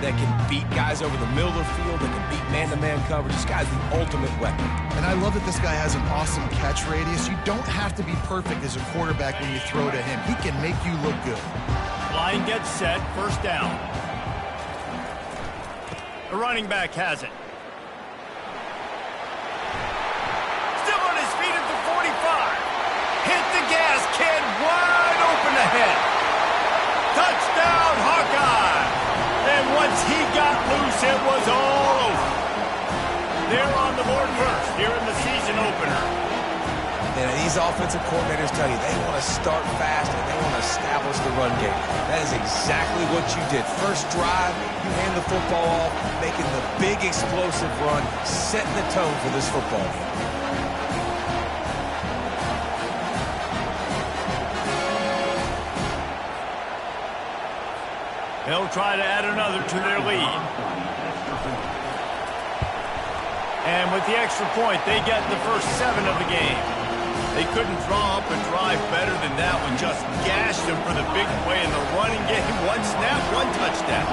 that can beat guys over the middle of the field, that can beat man-to-man coverage. This guy's the ultimate weapon. And I love that this guy has an awesome catch radius. You don't have to be perfect as a quarterback when you throw to him. He can make you look good. Line gets set, first down. The running back has it. Still on his feet at the 45. Hit the gas, kid, wide open ahead. Touchdown, Hawkeye! And once he got loose, it was all over. They're on the board first here in the season opener. And these offensive coordinators tell you they want to start fast and they want to establish the run game. That is exactly what you did. First drive, you hand the football off, making the big explosive run, setting the tone for this football game. They'll try to add another to their lead. And with the extra point, they get the first 7 of the game. They couldn't draw up a drive better than that one. Just gashed them for the big play in the running game. One snap, one touchdown.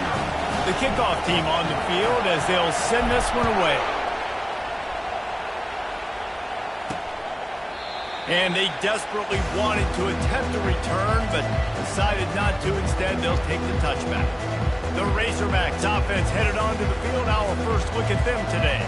The kickoff team on the field as they'll send this one away. And they desperately wanted to attempt a return, but decided not to. Instead, they'll take the touchback. The Razorbacks offense headed onto the field. Our first look at them today.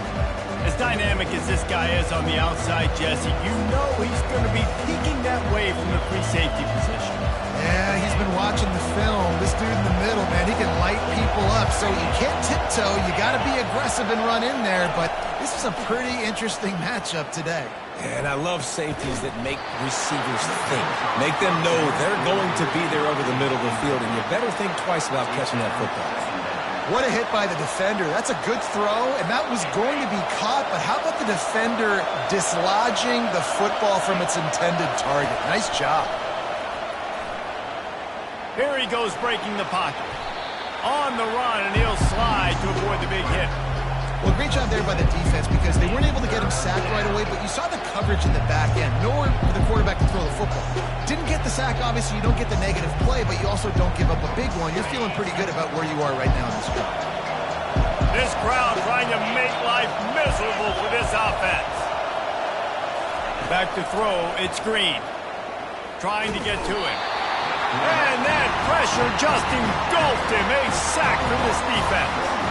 As dynamic as this guy is on the outside, Jesse, you know he's going to be peeking that way from the free safety position. Yeah, he's been watching the film. This dude in the middle, man, he can light people up. So you can't tiptoe. You got to be aggressive and run in there. But this is a pretty interesting matchup today. And I love safeties that make receivers think. Make them know they're going to be there over the middle of the field, and you better think twice about catching that football. What a hit by the defender. That's a good throw, and that was going to be caught, but how about the defender dislodging the football from its intended target? Nice job. Here he goes breaking the pocket. On the run, and he'll slide to avoid the big hit. Well, great job there by the defense because they weren't able to get him sacked right away, but you saw the coverage in the back end. Nowhere for the quarterback to throw the football. Didn't get the sack, obviously. You don't get the negative play, but you also don't give up a big one. You're feeling pretty good about where you are right now in this drive. This crowd trying to make life miserable for this offense. Back to throw, it's Green. Trying to get to him. And that pressure just engulfed him. A sack for this defense.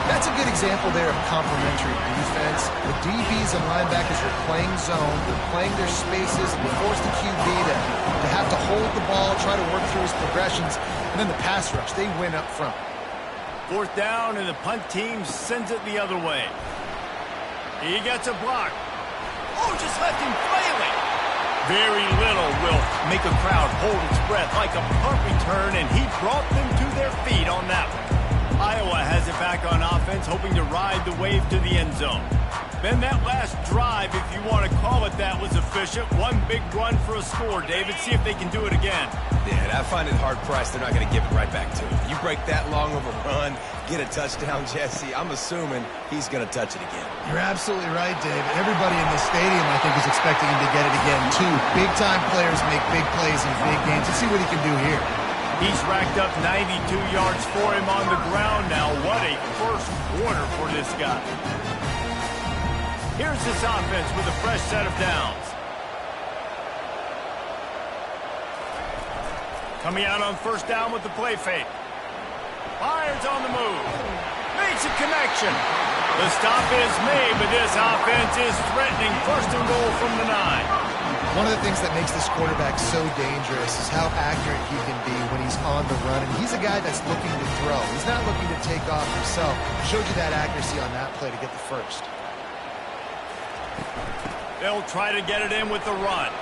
That's a good example there of complementary defense. The DBs and linebackers are playing zone, they're playing their spaces, and they force the QB to have to hold the ball, try to work through his progressions, and then the pass rush, they win up front. Fourth down, and the punt team sends it the other way. He gets a block. Oh, just left him flailing. Very little will make a crowd hold its breath like a punt return, and he brought them to their feet on that one. Iowa has it back on offense, hoping to ride the wave to the end zone. Then that last drive, if you want to call it that, was efficient. One big run for a score, David. See if they can do it again. Yeah, I find it hard-priced they're not going to give it right back to him. You break that long of a run, get a touchdown, Jesse, I'm assuming he's going to touch it again. You're absolutely right, David. Everybody in the stadium, I think, is expecting him to get it again, too. Big-time players make big plays in big games. Let's see what he can do here. He's racked up 92 yards for him on the ground now. What a first quarter for this guy. Here's this offense with a fresh set of downs. Coming out on first down with the play fake. Fires on the move. Makes a connection. The stop is made, but this offense is threatening. First and goal from the 9. One of the things that makes this quarterback so dangerous is how accurate he can be when he's on the run. And he's a guy that's looking to throw. He's not looking to take off himself. Showed you that accuracy on that play to get the first. They'll try to get it in with the run.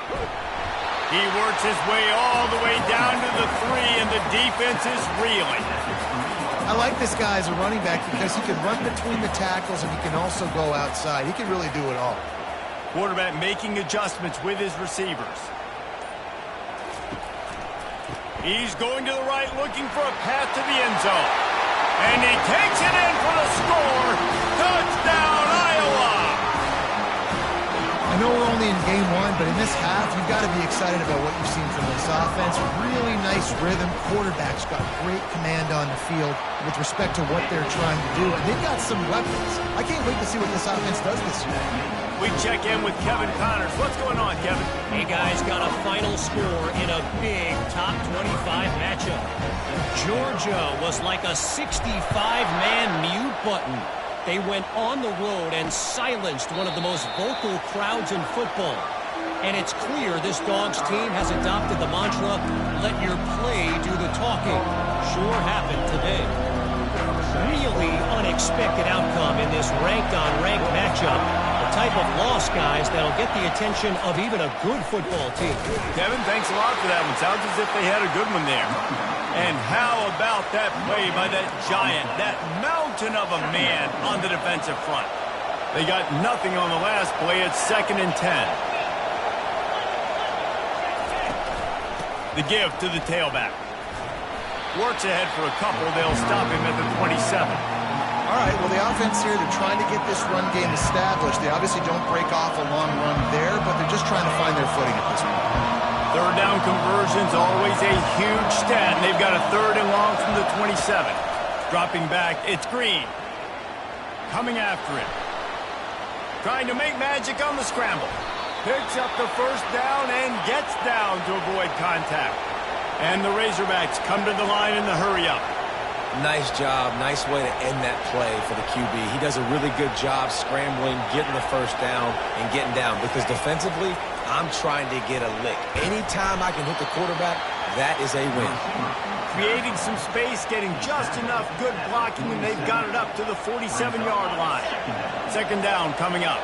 He works his way all the way down to the 3, and the defense is reeling. I like this guy as a running back because he can run between the tackles and he can also go outside. He can really do it all. Quarterback making adjustments with his receivers. He's going to the right, looking for a path to the end zone. And he takes it in for the score. Touchdown, Iowa! I I know we're only in game one, but in this half, you've got to be excited about what you've seen from this offense. Really nice rhythm. Quarterback's got great command on the field with respect to what they're trying to do. And they've got some weapons. I can't wait to see what this offense does this year. We check in with Kevin Connors. What's going on, Kevin? Hey, guys, got a final score in a big top 25 matchup. Georgia was like a 65-man mute button. They went on the road and silenced one of the most vocal crowds in football. And it's clear this Dogs team has adopted the mantra, let your play do the talking. Sure happened today. Really unexpected outcome in this ranked-on-ranked matchup. The type of loss, guys, that'll get the attention of even a good football team. Kevin, thanks a lot for that one. Sounds as if they had a good one there. And how about that play by that giant, that mountain of a man on the defensive front? They got nothing on the last play. It's 2nd and 10. The give to the tailback. Works ahead for a couple. They'll stop him at the 27. All right, well, the offense here, they're trying to get this run game established. They obviously don't break off a long run there, but they're just trying to find their footing at this point. Third down conversion's always a huge stat. They've got a 3rd and long from the 27. Dropping back, it's Green. Coming after it. Trying to make magic on the scramble. Picks up the 1st down and gets down to avoid contact. And the Razorbacks come to the line in the hurry-up. Nice job. Nice way to end that play for the QB. He does a really good job scrambling, getting the 1st down, and getting down. Because defensively, I'm trying to get a lick. Anytime I can hit the quarterback, that is a win. Creating some space, getting just enough good blocking, and they've got it up to the 47-yard line. 2nd down coming up.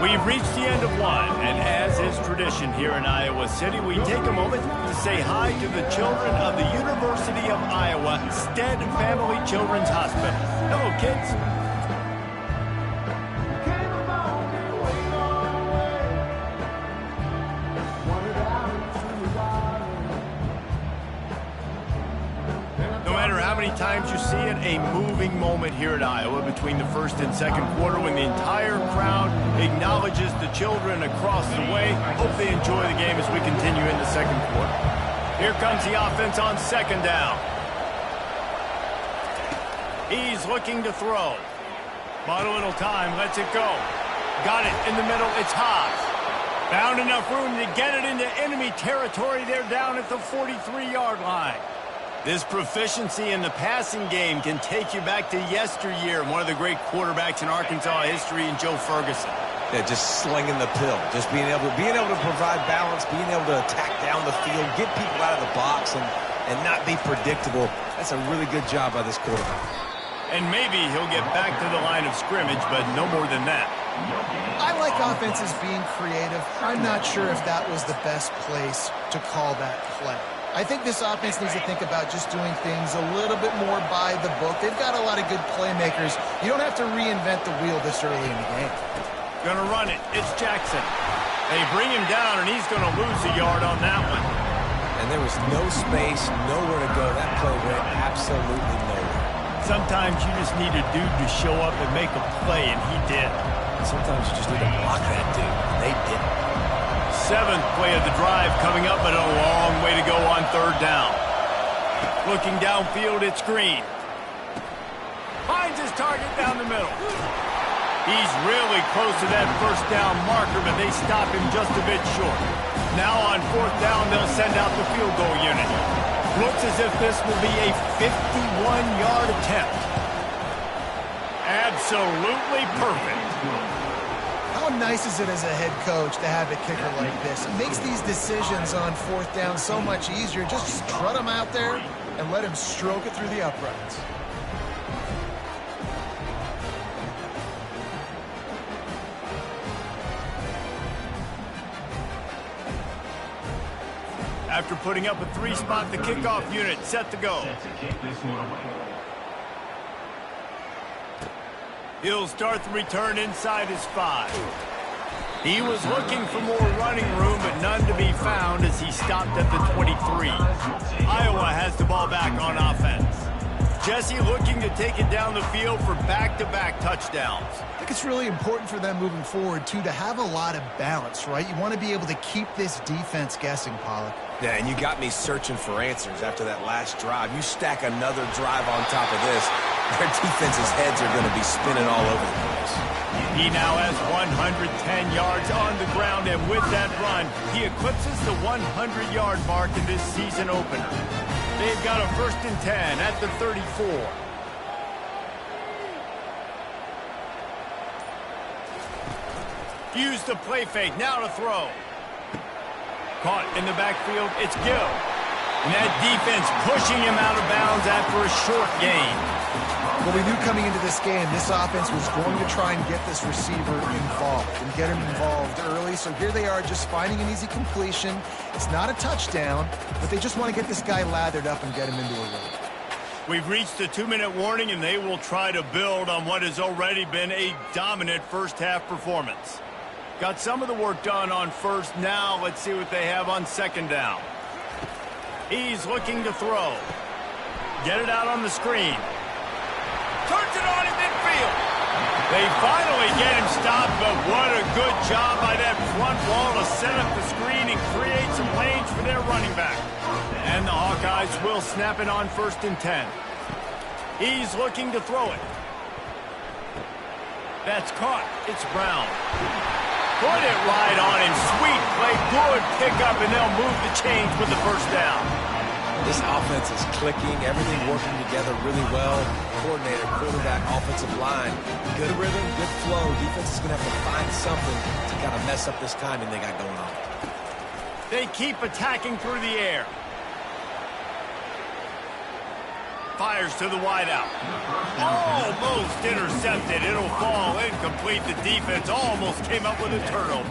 We've reached the end of one, and as is tradition here in Iowa City, we take a moment to say hi to the children of the University of Iowa Stead Family Children's Hospital. Hello, kids. No matter how many times you see it, a moving moment here at Iowa between the 1st and 2nd quarter when the entire crowd acknowledges the children across the way. Hope they enjoy the game as we continue in the 2nd quarter. Here comes the offense on 2nd down. He's looking to throw. Bought a little time, lets it go. Got it in the middle, it's Haas. Found enough room to get it into enemy territory. They're down at the 43-yard line. This proficiency in the passing game can take you back to yesteryear. One of the great quarterbacks in Arkansas history, in Joe Ferguson. Yeah, just slinging the pill. Just being able to provide balance, being able to attack down the field, get people out of the box, and not be predictable. That's a really good job by this quarterback. And maybe he'll get back to the line of scrimmage, but no more than that. I like offenses being creative. I'm not sure if that was the best place to call that play. I think this offense needs to think about just doing things a little bit more by the book. They've got a lot of good playmakers. You don't have to reinvent the wheel this early in the game. Gonna run it. It's Jackson. They bring him down, and he's gonna lose a yard on that one. And there was no space, nowhere to go. That play went absolutely nowhere. Sometimes you just need a dude to show up and make a play, and he did. Sometimes you just need to block that dude, and they didn't. 7th play of the drive coming up, but a long way to go on 3rd down. Looking downfield, it's Green. Finds his target down the middle. He's really close to that 1st down marker, but they stop him just a bit short. Now on 4th down, they'll send out the field goal unit. Looks as if this will be a 51-yard attempt. Absolutely perfect. How nice is it as a head coach to have a kicker like this? It makes these decisions on 4th down so much easier. Just strut him out there and let him stroke it through the uprights. After putting up a 3-spot, the kickoff unit set to go. He'll start the return inside his 5. He was looking for more running room, but none to be found as he stopped at the 23. Iowa has the ball back on offense. Jesse looking to take it down the field for back-to-back touchdowns. I think it's really important for them moving forward, too, to have a lot of balance, right? You want to be able to keep this defense guessing, Pollock. Yeah, and you got me searching for answers after that last drive. You stack another drive on top of this, their defense's heads are going to be spinning all over the place. He now has 110 yards on the ground, and with that run, he eclipses the 100-yard mark in this season opener. They've got a 1st and 10 at the 34. Use the play fake, now to throw. Caught in the backfield, it's Gill. And that defense pushing him out of bounds after a short gain. Well, we knew coming into this game, this offense was going to try and get this receiver involved and get him involved early. So here they are just finding an easy completion. It's not a touchdown, but they just want to get this guy lathered up and get him into a run. We've reached the 2-minute warning, and they will try to build on what has already been a dominant first-half performance. Got some of the work done on first. Now let's see what they have on 2nd down. He's looking to throw. Get it out on the screen. Turns it on in midfield. They finally get him stopped, but what a good job by that front wall to set up the screen and create some lanes for their running back. And the Hawkeyes will snap it on 1st and 10. He's looking to throw it. That's caught. It's Brown. Put it right on him. Sweet play. Good pickup, and they'll move the chains with the 1st down. This offense is clicking, everything working together really well. Coordinator, quarterback, offensive line. Good rhythm, good flow. Defense is going to have to find something to kind of mess up this timing they got going on. They keep attacking through the air. Fires to the wideout. Almost intercepted. It'll fall incomplete. The defense almost came up with a turnover.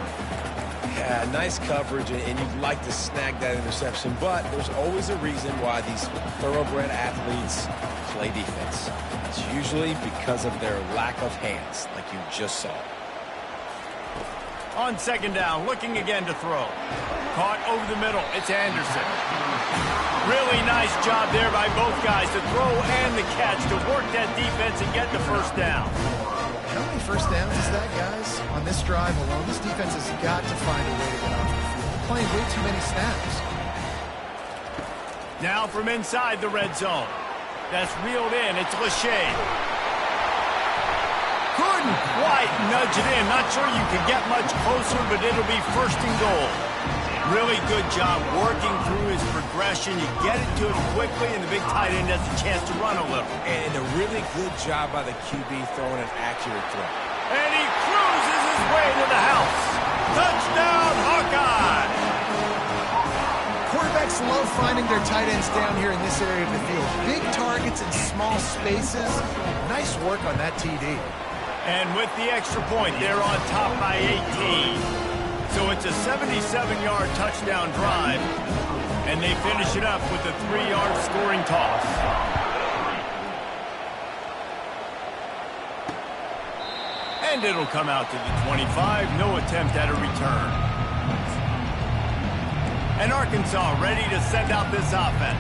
Yeah, nice coverage, and you'd like to snag that interception, but there's always a reason why these thoroughbred athletes play defense. It's usually because of their lack of hands, like you just saw. On 2nd down, looking again to throw. Caught over the middle. It's Anderson. Really nice job there by both guys to throw and the catch to work that defense and get the 1st down. How many 1st downs is that, guys? On this drive alone, this defense has got to find a way to get off the field. They're playing way too many snaps. Now from inside the red zone. That's reeled in. It's Lachey. Couldn't quite nudge it in. Not sure you can get much closer, but it'll be 1st and goal. Really good job working through his progression. You get it to him quickly, and the big tight end has a chance to run a little. And a really good job by the QB throwing an accurate throw. And he cruises his way to the house. Touchdown, Hawkeye! Quarterbacks love finding their tight ends down here in this area of the field. Big targets in small spaces. Nice work on that TD. And with the extra point, they're on top by 18. So it's a 77-yard touchdown drive, and they finish it up with a 3-yard scoring toss. And it'll come out to the 25. No attempt at a return. And Arkansas ready to send out this offense.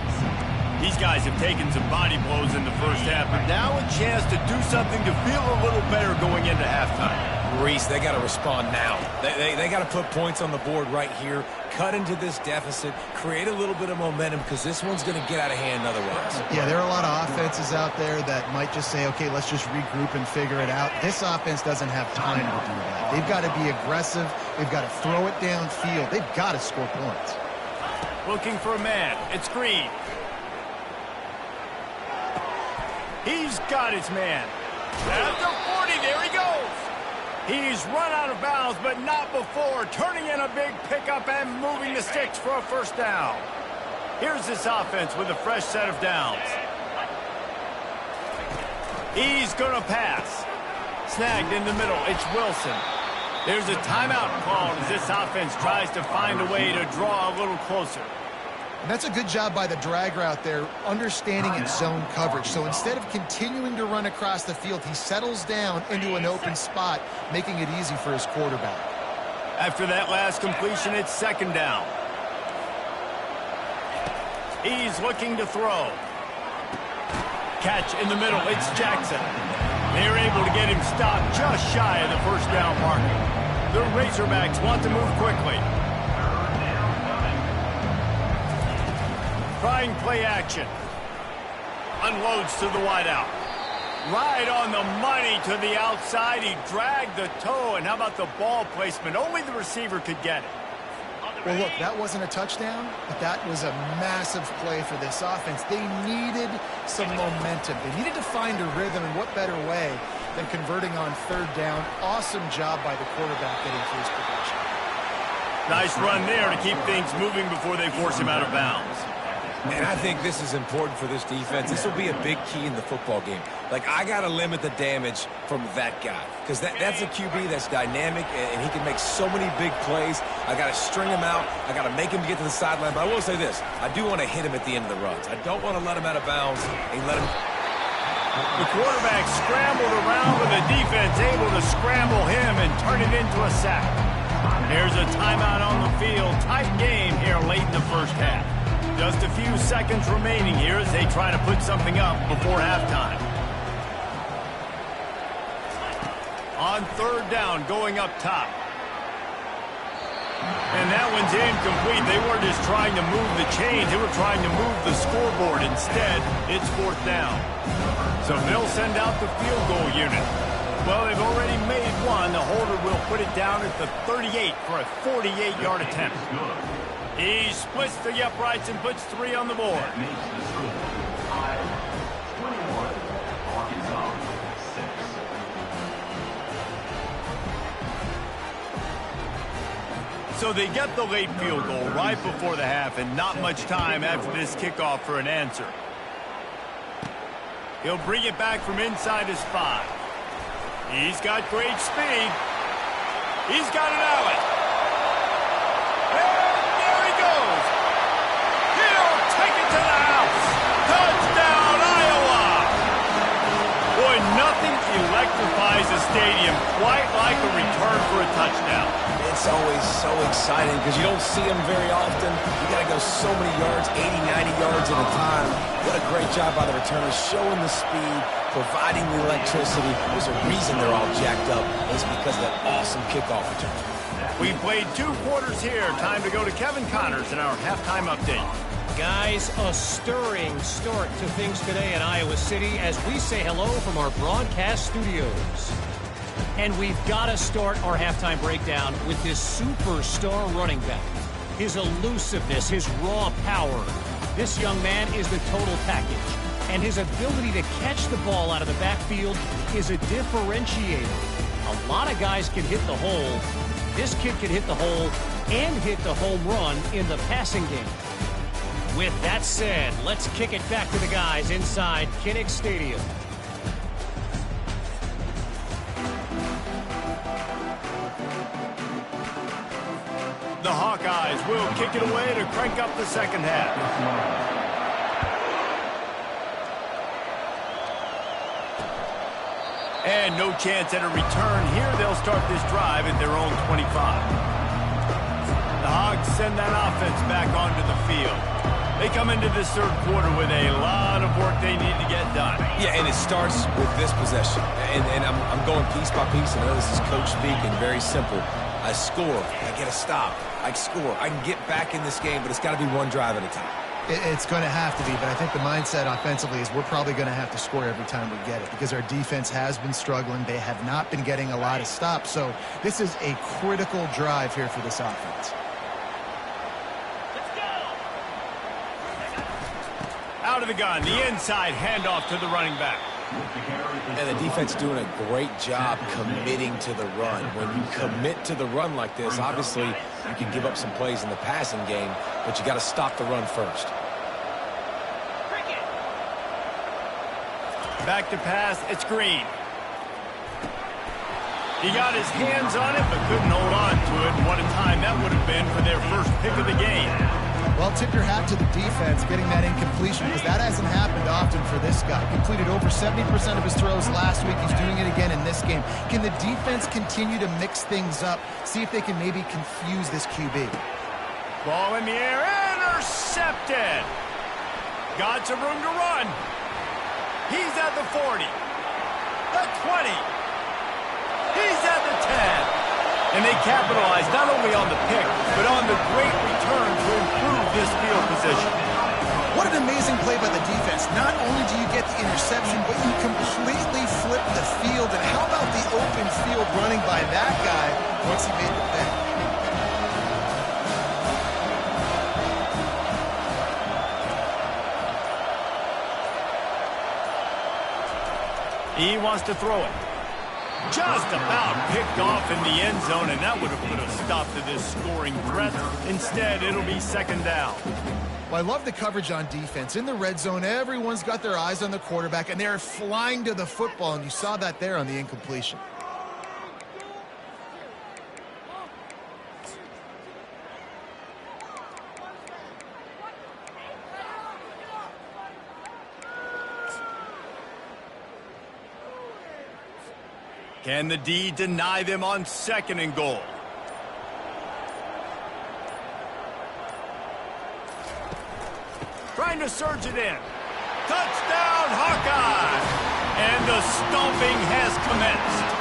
These guys have taken some body blows in the first half, but now a chance to do something to feel a little better going into halftime. Reese, they got to respond now. They got to put points on the board right here, cut into this deficit, create a little bit of momentum, because this one's going to get out of hand otherwise. Yeah, there are a lot of offenses out there that might just say, okay, let's just regroup and figure it out. This offense doesn't have time to do that. They've got to be aggressive. They've got to throw it downfield. They've got to score points. Looking for a man. It's Green. He's got his man. At the 40, there he goes. He's run out of bounds, but not before turning in a big pickup and moving the sticks for a 1st down. Here's this offense with a fresh set of downs. He's going to pass. Snagged in the middle. It's Wilson. There's a timeout called as this offense tries to find a way to draw a little closer. And that's a good job by the drag route there, understanding its zone coverage. So instead of continuing to run across the field, he settles down into an open spot, making it easy for his quarterback. After that last completion, it's second down. He's looking to throw. Catch in the middle. It's Jackson. They're able to get him stopped just shy of the first down marker. The Razorbacks want to move quickly. Trying play action. Unloads to the wideout. Right on the money to the outside. He dragged the toe, and how about the ball placement? Only the receiver could get it. Well, look, that wasn't a touchdown, but that was a massive play for this offense. They needed some momentum. They needed to find a rhythm, and what better way than converting on third down. Awesome job by the quarterback getting through his progression. Nice run there to keep things moving before they force him out of bounds. And I think this is important for this defense. This will be a big key in the football game. Like, I got to limit the damage from that guy because that's a QB that's dynamic, and he can make so many big plays. I got to string him out. I got to make him get to the sideline. But I will say this. I do want to hit him at the end of the runs. I don't want to let him out of bounds and let him... The quarterback scrambled around with the defense able to scramble him and turn it into a sack. There's a timeout on the field. Tight game here late in the first half. Just a few seconds remaining here as they try to put something up before halftime. On third down, going up top. And that one's incomplete. They weren't just trying to move the chains. They were trying to move the scoreboard. Instead, it's fourth down. So they'll send out the field goal unit. Well, they've already made one. The holder will put it down at the 38 for a 48-yard attempt. He splits the uprights and puts 3 on the board. So they get the late field goal right before the half, and not much time after this kickoff for an answer. He'll bring it back from inside his 5. He's got great speed. He's got an outlet. Electrifies the stadium quite like a return for a touchdown. It's always so exciting because you don't see them very often. You got to go so many yards, 80, 90 yards at a time. What a great job by the returners, showing the speed, providing the electricity. There's a reason they're all jacked up. It's because of that awesome kickoff return. We played 2 quarters here. Time to go to Kevin Connors in our halftime update. Guys, a stirring start to things today in Iowa City as we say hello from our broadcast studios. And we've got to start our halftime breakdown with this superstar running back. His elusiveness, his raw power. This young man is the total package. And his ability to catch the ball out of the backfield is a differentiator. A lot of guys can hit the hole. This kid can hit the hole and hit the home run in the passing game. With that said, let's kick it back to the guys inside Kinnick Stadium. The Hawkeyes will kick it away to crank up the second half. And no chance at a return here. They'll start this drive at their own 25. The Hogs send that offense back onto the field. They come into this third quarter with a lot of work they need to get done. Yeah, and it starts with this possession. And I'm going piece by piece. I know this is coach speak and very simple. I score. I get a stop. I score. I can get back in this game, but it's got to be one drive at a time. It's going to have to be, but I think the mindset offensively is we're probably going to have to score every time we get it because our defense has been struggling. They have not been getting a lot of stops. So this is a critical drive here for this offense. Out of the gun, the inside handoff to the running back. And the defense doing a great job committing to the run. When you commit to the run like this, obviously you can give up some plays in the passing game, but you got to stop the run first. Back to pass, it's Green. He got his hands on it, but couldn't hold on to it. What a time that would have been for their first pick of the game. Well, Well, tip your hat to the defense getting that incompletion, because that hasn't happened often for this guy. Completed over 70% of his throws last week. He's doing it again in this game. Can the defense continue to mix things up, see if they can maybe confuse this QB? Ball in the air, intercepted. Got some room to run. He's at the 40, the 20. He's at the 10. And they capitalize not only on the pick, but on the great return to improve this field position. What an amazing play by the defense. Not only do you get the interception, but you completely flip the field. And how about the open field running by that guy once he made the pick? He wants to throw it. Just about picked off in the end zone, and that would have put a stop to this scoring threat. Instead, it'll be second down. Well, I love the coverage on defense. In the red zone, everyone's got their eyes on the quarterback, and they're flying to the football, and you saw that there on the incompletion. Can the D deny them on second and goal? Trying to surge it in. Touchdown, Hawkeye! And the stomping has commenced.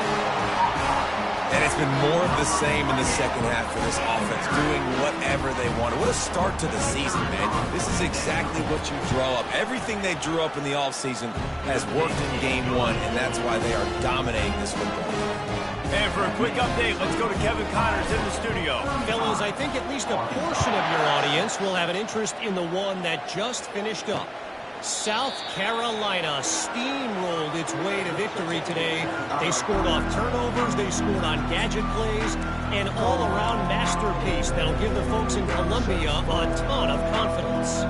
And it's been more of the same in the second half for this offense, doing whatever they want. What a start to the season, man. This is exactly what you draw up. Everything they drew up in the offseason has worked in game one, and that's why they are dominating this football. And for a quick update, let's go to Kevin Connors in the studio. Fellas, I think at least a portion of your audience will have an interest in the one that just finished up. South Carolina steamrolled its way to victory today. They scored off turnovers, they scored on gadget plays, an all-around masterpiece that'll give the folks in Columbia a ton of confidence.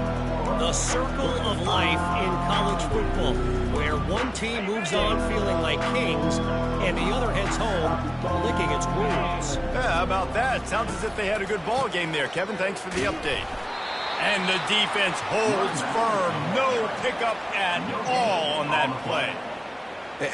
The circle of life in college football, where one team moves on feeling like kings, and the other heads home licking its wounds. Yeah, how about that? Sounds as if they had a good ball game there. Kevin, thanks for the update. And the defense holds firm. No pickup at all on that play.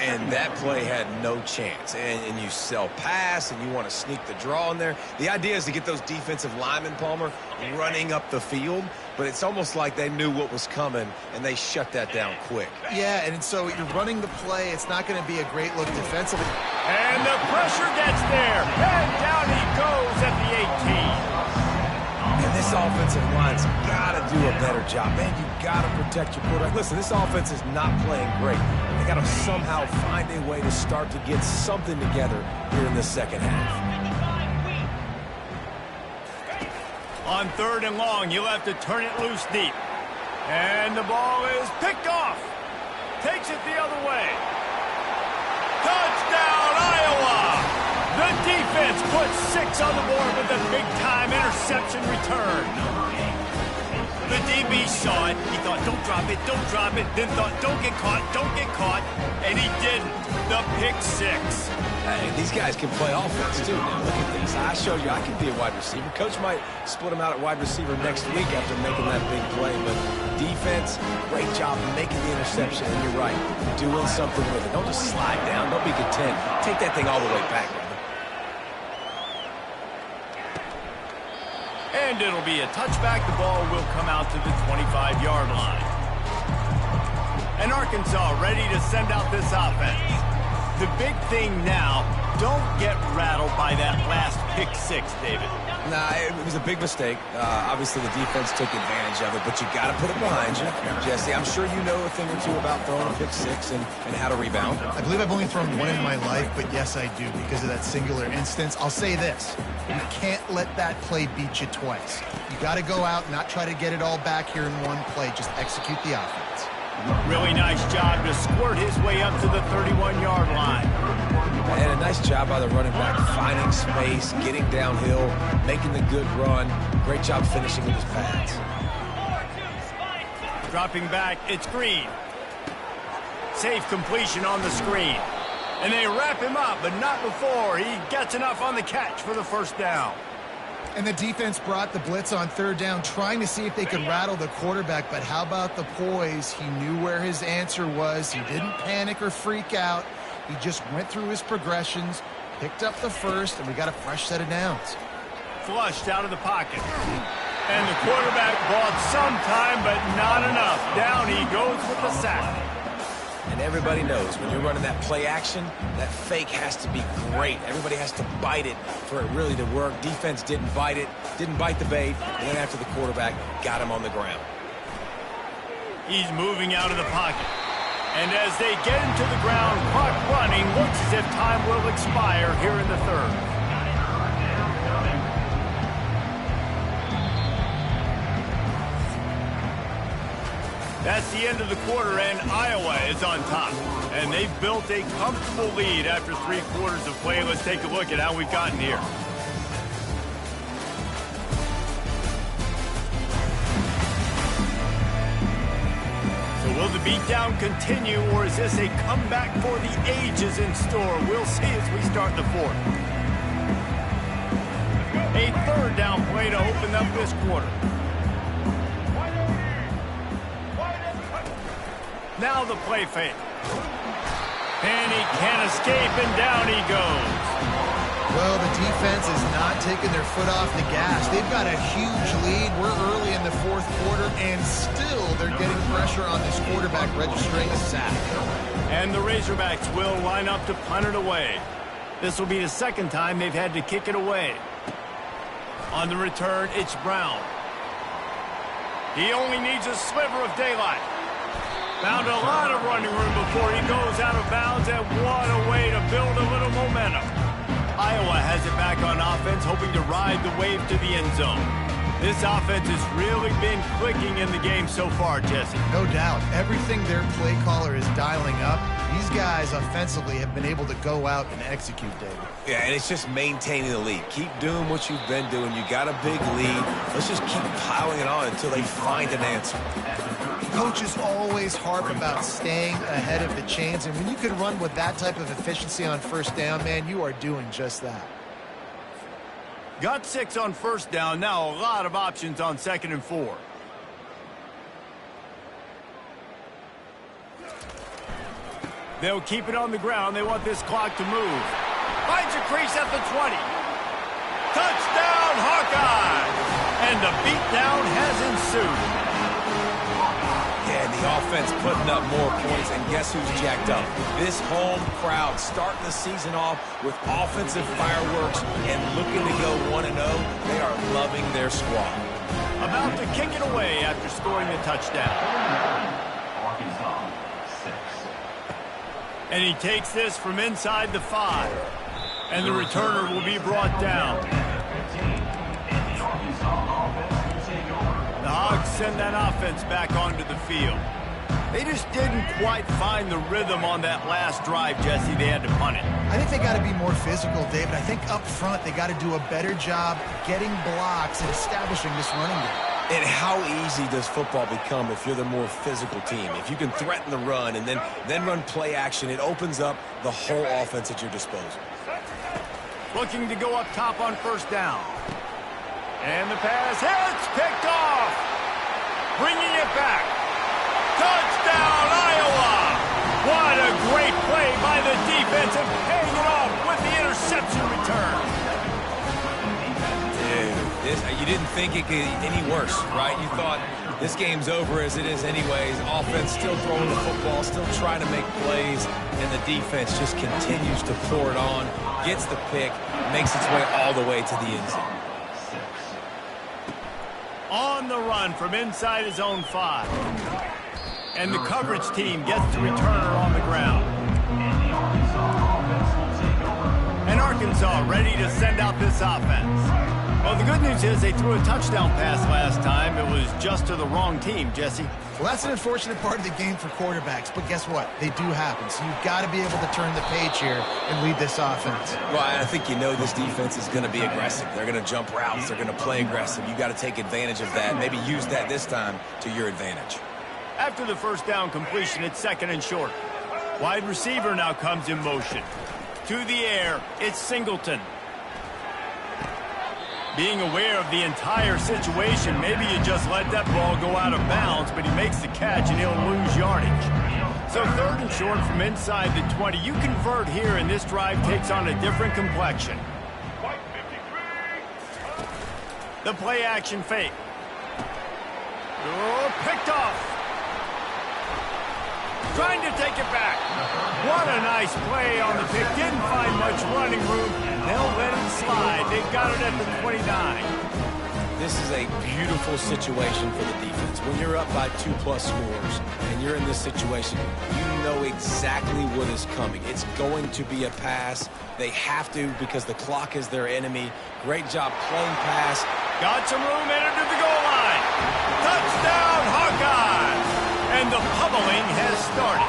And that play had no chance. And you sell pass, and you want to sneak the draw in there. The idea is to get those defensive linemen, Palmer, running up the field. But it's almost like they knew what was coming, and they shut that down quick. Yeah, and so you're running the play. It's not going to be a great look defensively. And the pressure gets there. And down he goes at the 18. And this offensive line's got to do a better job. Man, you got to protect your quarterback. Listen, this offense is not playing great. They got to somehow find a way to start to get something together here in the second half. On third and long, you'll have to turn it loose deep. And the ball is picked off. Takes it the other way. Touchdown, Iowa! The defense puts 6 on the board with a big-time interception return. The DB saw it. He thought, don't drop it, don't drop it. Then thought, don't get caught. And he didn't. The pick 6. Hey, these guys can play offense, too. Now, look at this. I showed you I can be a wide receiver. Coach might split him out at wide receiver next week after making that big play. But defense, great job making the interception. And you're right, doing something with it. Don't just slide down. Don't be content. Take that thing all the way back, brother. And it'll be a touchback. The ball will come out to the 25-yard line. And Arkansas ready to send out this offense. The big thing now, don't get rattled by that last pick 6, David. Nah, it was a big mistake. Obviously, the defense took advantage of it, but you got to put it behind you. Jesse, I'm sure you know a thing or two about throwing a pick 6 and how to rebound. I believe I've only thrown one in my life, but yes, I do because of that singular instance. I'll say this. You can't let that play beat you twice. You got to go out and not try to get it all back here in one play. Just execute the offense. Really nice job to squirt his way up to the 31-yard line. And a nice job by the running back, finding space, getting downhill, making the good run. Great job finishing with his pads. Dropping back, it's Green. Safe completion on the screen. And they wrap him up, but not before he gets enough on the catch for the first down. And the defense brought the blitz on third down, trying to see if they could rattle the quarterback. But how about the poise? He knew where his answer was. He didn't panic or freak out. He just went through his progressions, picked up the first, and we got a fresh set of downs. Flushed out of the pocket. And the quarterback bought some time, but not enough. Down he goes with the sack. And everybody knows when you're running that play action, that fake has to be great. Everybody has to bite it for it really to work. Defense didn't bite it, didn't bite the bait, and then after the quarterback got him on the ground. He's moving out of the pocket. And as they get him to the ground, clock running, looks as if time will expire here in the third. That's the end of the quarter, and Iowa is on top. And they've built a comfortable lead after 3 quarters of play. Let's take a look at how we've gotten here. So will the beatdown continue, or is this a comeback for the ages in store? We'll see as we start the fourth. A third down play to open up this quarter. Now the play fake. And he can't escape, and down he goes. Well, the defense is not taking their foot off the gas. They've got a huge lead. We're early in the fourth quarter, and still they're getting pressure on this quarterback, registering a sack. And the Razorbacks will line up to punt it away. This will be the second time they've had to kick it away. On the return, it's Brown. He only needs a sliver of daylight. Found a lot of running room before he goes out of bounds, and what a way to build a little momentum. Iowa has it back on offense, hoping to ride the wave to the end zone. This offense has really been clicking in the game so far, Jesse. No doubt. Everything their play caller is dialing up, these guys offensively have been able to go out and execute, David. Yeah, and it's just maintaining the lead. Keep doing what you've been doing. You got a big lead. Let's just keep piling it on until they find an answer. Coaches always harp about staying ahead of the chains, and when you can run with that type of efficiency on first down, man, you are doing just that. Got 6 on first down. Now a lot of options on 2nd and 4. They'll keep it on the ground. They want this clock to move. Finds a crease at the 20. Touchdown, Hawkeye! And the beatdown has ensued. And the offense putting up more points, and guess who's jacked up? This home crowd starting the season off with offensive fireworks and looking to go 1-0. They are loving their squad. About to kick it away after scoring the touchdown. And he takes this from inside the 5. And the returner will be brought down. The Hogs send that offense back onto the field. They just didn't quite find the rhythm on that last drive, Jesse. They had to punt it. I think they got to be more physical, David. I think up front they got to do a better job getting blocks and establishing this running game. And how easy does football become if you're the more physical team? If you can threaten the run and then run play action, it opens up the whole offense at your disposal. Looking to go up top on first down. And the pass hits, picked off. Bringing it back. Touchdown, Iowa! What a great play by the defense and paying it off with the interception return. Dude, you didn't think it could get any worse, right? You thought this game's over as it is anyways. Offense still throwing the football, still trying to make plays, and the defense just continues to pour it on, gets the pick, makes its way all the way to the end zone. On the run from inside his own 5. And the coverage team gets the returner on the ground. And Arkansas ready to send out this offense. Well, the good news is they threw a touchdown pass last time. It was just to the wrong team, Jesse. Well, that's an unfortunate part of the game for quarterbacks, but guess what? They do happen. So you've got to be able to turn the page here and lead this offense. Well, I think you know this defense is going to be aggressive. They're going to jump routes. They're going to play aggressive. You got to take advantage of that. Maybe use that this time to your advantage. After the first down completion, it's 2nd and short. Wide receiver now comes in motion. To the air, it's Singleton. Being aware of the entire situation, maybe you just let that ball go out of bounds, but he makes the catch and he'll lose yardage. So 3rd and short from inside the 20. You convert here and this drive takes on a different complexion. The play action fake. Oh, picked off. Trying to take it back. What a nice play on the pick. Didn't find much running room. They'll let it slide. They got it at the 29. This is a beautiful situation for the defense. When you're up by 2+ scores and you're in this situation, you know exactly what is coming. It's going to be a pass. They have to because the clock is their enemy. Great job playing pass. Got some room headed to the goal line. Touchdown, Hawkeyes! And the pummeling has started.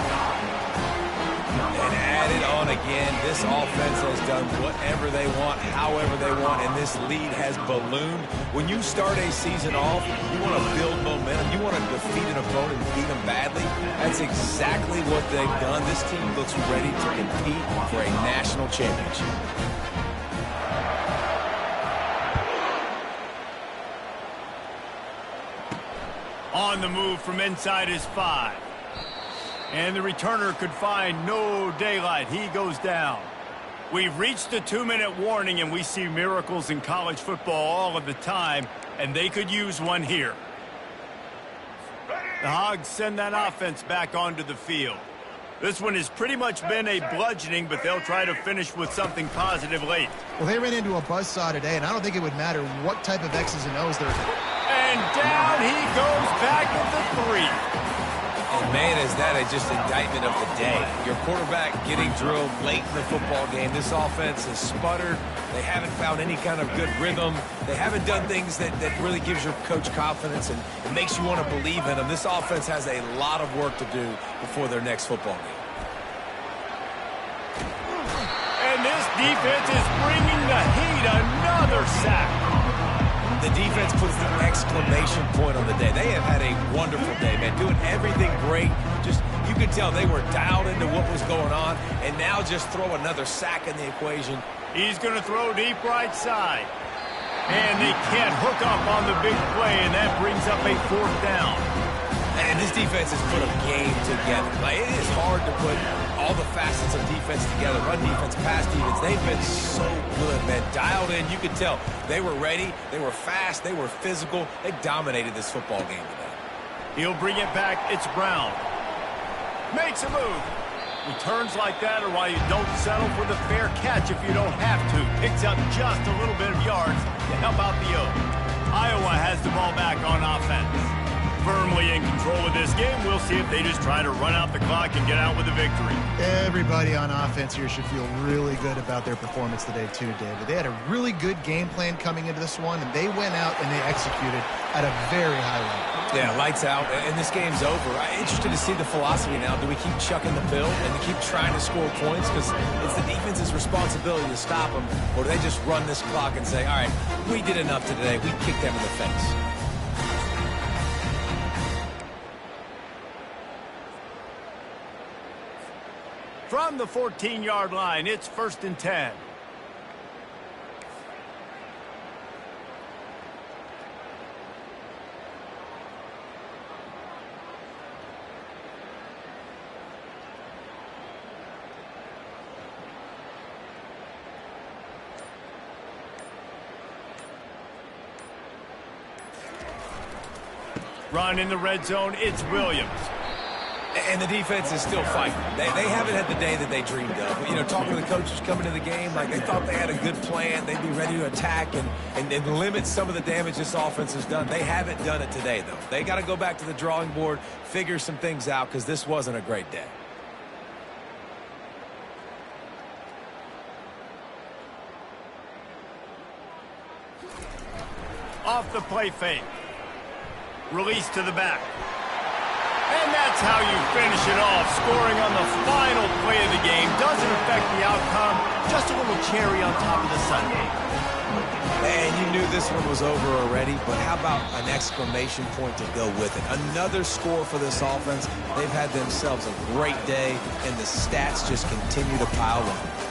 And added on again, this offense has done whatever they want, however they want, and this lead has ballooned. When you start a season off, you want to build momentum. You want to defeat an opponent and beat them badly. That's exactly what they've done. This team looks ready to compete for a national championship. On the move from inside his 5. And the returner could find no daylight. He goes down. We've reached the 2-minute warning, and we see miracles in college football all of the time, and they could use one here. The Hogs send that offense back onto the field. This one has pretty much been a bludgeoning, but they'll try to finish with something positive late. Well, they ran into a buzzsaw today, and I don't think it would matter what type of X's and O's there's. And down he goes back at the 3. And man, is that just indictment of the day. Your quarterback getting drilled late in the football game. This offense has sputtered. They haven't found any kind of good rhythm. They haven't done things that really gives your coach confidence and makes you want to believe in them. This offense has a lot of work to do before their next football game. And this defense is bringing the heat. Another sack. The defense puts the exclamation point on the day. They have had a wonderful day, man, doing everything great. Just, you could tell they were dialed into what was going on, and now just throw another sack in the equation. He's going to throw deep right side. And they can't hook up on the big play, and that brings up a 4th down. And this defense has put a game together. Like, it is hard to put all the facets of defense together. Run defense, pass defense. They've been so good, man. Dialed in. You could tell they were ready. They were fast. They were physical. They dominated this football game today. He'll bring it back. It's Brown. Makes a move. Returns like that are why you don't settle for the fair catch if you don't have to. Picks up just a little bit of yards to help out the O. Iowa has the ball back on offense. Firmly in control of this game. We'll see if they just try to run out the clock and get out with a victory. Everybody on offense here should feel really good about their performance today too, David. They had a really good game plan coming into this one, and they went out and they executed at a very high level. Yeah, lights out, and this game's over. I'm interested to see the philosophy now. Do we keep chucking the pill and keep trying to score points because it's the defense's responsibility to stop them, or do they just run this clock and say, all right, we did enough today. We kicked them in the face. From the 14-yard line, it's 1st and 10. Run in the red zone, it's Williams. And the defense is still fighting. They haven't had the day that they dreamed of. You know, talking to the coaches coming to the game, like they thought they had a good plan. They'd be ready to attack and limit some of the damage this offense has done. They haven't done it today, though. They got to go back to the drawing board, figure some things out, because this wasn't a great day. Off the play fake. Release to the back. And that's how you finish it off. Scoring on the final play of the game doesn't affect the outcome. Just a little cherry on top of the sundae. Man, you knew this one was over already, but how about an exclamation point to go with it? Another score for this offense. They've had themselves a great day, and the stats just continue to pile on.